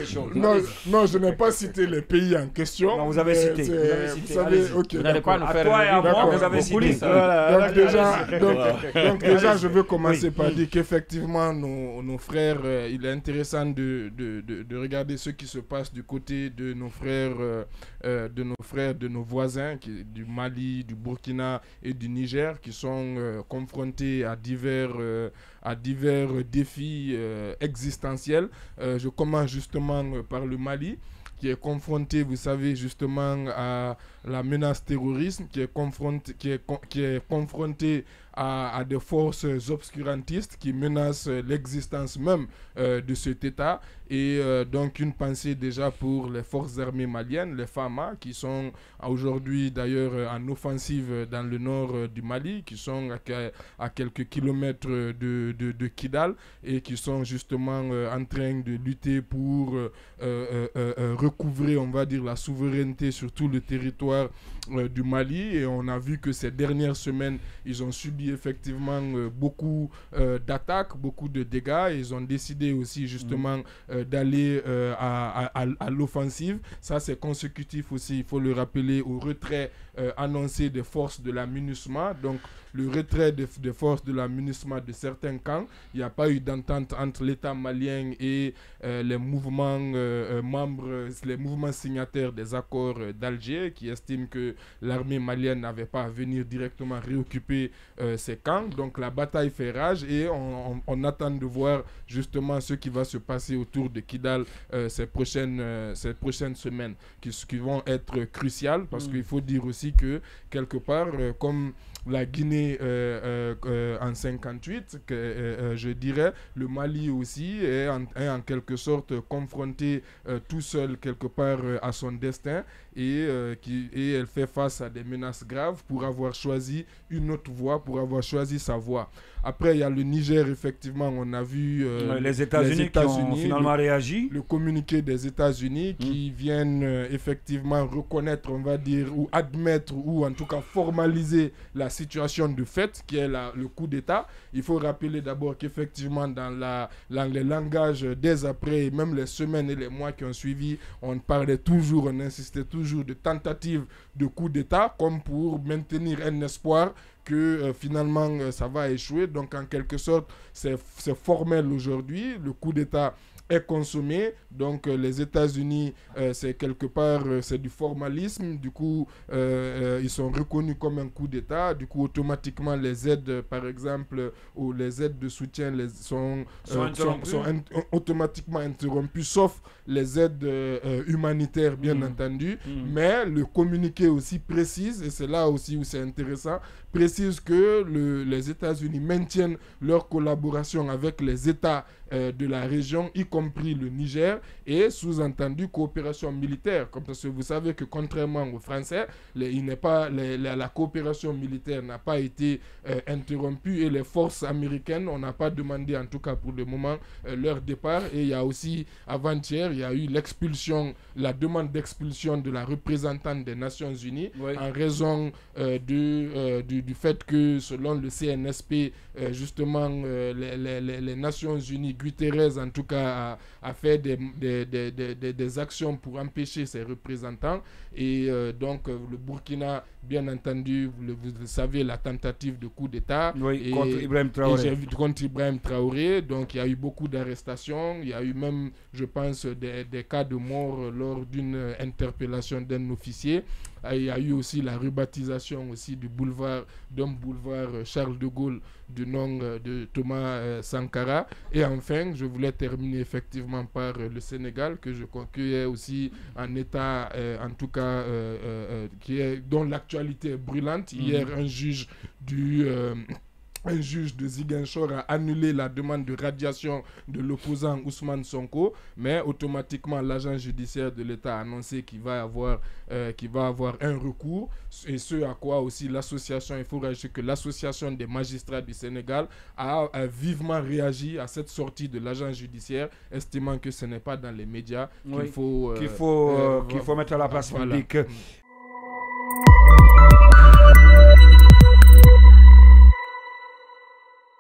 c'est chaud. Non, non, je n'ai pas cité les pays en question. Non, vous avez cité. Vous savez, ok. Vous n'allez pas nous À faire... toi et à moi, D'accord. vous avez cité ça. Voilà. Donc déjà, je veux commencer par dire qu'effectivement, nos frères, il est intéressant de regarder ce qui se passe du côté de nos frères, de nos voisins du Mali, du Burkina et du Niger, qui sont confrontés à divers défis existentiels. Je commence justement par le Mali, qui est confronté, vous savez, justement à la menace terrorisme, qui est confronté à des forces obscurantistes qui menacent l'existence même de cet État. Et donc une pensée déjà pour les forces armées maliennes, les FAMA, qui sont aujourd'hui d'ailleurs en offensive dans le nord du Mali, qui sont à quelques kilomètres de Kidal et qui sont justement en train de lutter pour recouvrer, on va dire, la souveraineté sur tout le territoire du Mali. Et on a vu que ces dernières semaines, ils ont subi effectivement beaucoup d'attaques, beaucoup de dégâts. Et ils ont décidé aussi justement d'aller à l'offensive. Ça, c'est consécutif aussi, il faut le rappeler, au retrait annoncé des forces de la MINUSMA. Donc, le retrait des forces de la MINUSMA de certains camps. Il n'y a pas eu d'entente entre l'État malien et les mouvements membres, les mouvements signataires des accords d'Alger, qui estiment que l'armée malienne n'avait pas à venir directement réoccuper ces camps. Donc la bataille fait rage et on attend de voir justement ce qui va se passer autour de Kidal ces prochaines semaines qui vont être cruciales, parce qu'il faut dire aussi que quelque part, comme la Guinée en 58, je dirais, le Mali aussi est en quelque sorte confronté tout seul quelque part à son destin et elle fait face à des menaces graves pour avoir choisi une autre voie, pour avoir choisi sa voie. Après, il y a le Niger, effectivement, on a vu les États-Unis qui ont finalement réagi. Le communiqué des États-Unis qui viennent effectivement reconnaître, on va dire, ou admettre, ou en tout cas formaliser la situation de fait, qui est le coup d'État. Il faut rappeler d'abord qu'effectivement, dans les langages dès après, même les semaines et les mois qui ont suivi, on parlait toujours, on insistait toujours de tentatives de coup d'État, comme pour maintenir un espoir que finalement ça va échouer. Donc en quelque sorte, c'est formel aujourd'hui. Le coup d'État est consommé. Donc les États-Unis, c'est quelque part, c'est du formalisme. Du coup, ils sont reconnus comme un coup d'État. Du coup, automatiquement, les aides, par exemple, ou les aides de soutien sont automatiquement interrompues, sauf les aides humanitaires, bien entendu. Mais le communiqué aussi précise, et c'est là aussi où c'est intéressant, précise que les États-Unis maintiennent leur collaboration avec les États de la région, y compris le Niger, et sous-entendu coopération militaire. Comme ça, vous savez que contrairement aux Français, la coopération militaire n'a pas été interrompue et les forces américaines, on n'a pas demandé, en tout cas pour le moment, leur départ. Et il y a aussi, avant-hier, il y a eu la demande d'expulsion de la représentante des Nations Unies en raison du fait que, selon le CNSP, justement, les Nations Unies, Guterres en tout cas, a fait des actions pour empêcher ses représentants. Et donc, le Burkina, bien entendu, vous le savez, la tentative de coup d'État contre Ibrahim Traoré. Contre Ibrahim Traoré. Donc, il y a eu beaucoup d'arrestations. Il y a eu même, je pense, des cas de mort lors d'une interpellation d'un officier. Il y a eu aussi la rebaptisation aussi d'un boulevard Charles de Gaulle du nom de Thomas Sankara. Et enfin, je voulais terminer effectivement par le Sénégal, que est aussi un État, en tout cas, dont l'actualité est brûlante. Hier, un juge de Ziguinchor a annulé la demande de radiation de l'opposant Ousmane Sonko, mais automatiquement l'agent judiciaire de l'État a annoncé qu'il va avoir un recours, et ce à quoi aussi l'association, il faut rajouter que l'association des magistrats du Sénégal a vivement réagi à cette sortie de l'agent judiciaire, estimant que ce n'est pas dans les médias qu'il faut mettre à la place publique.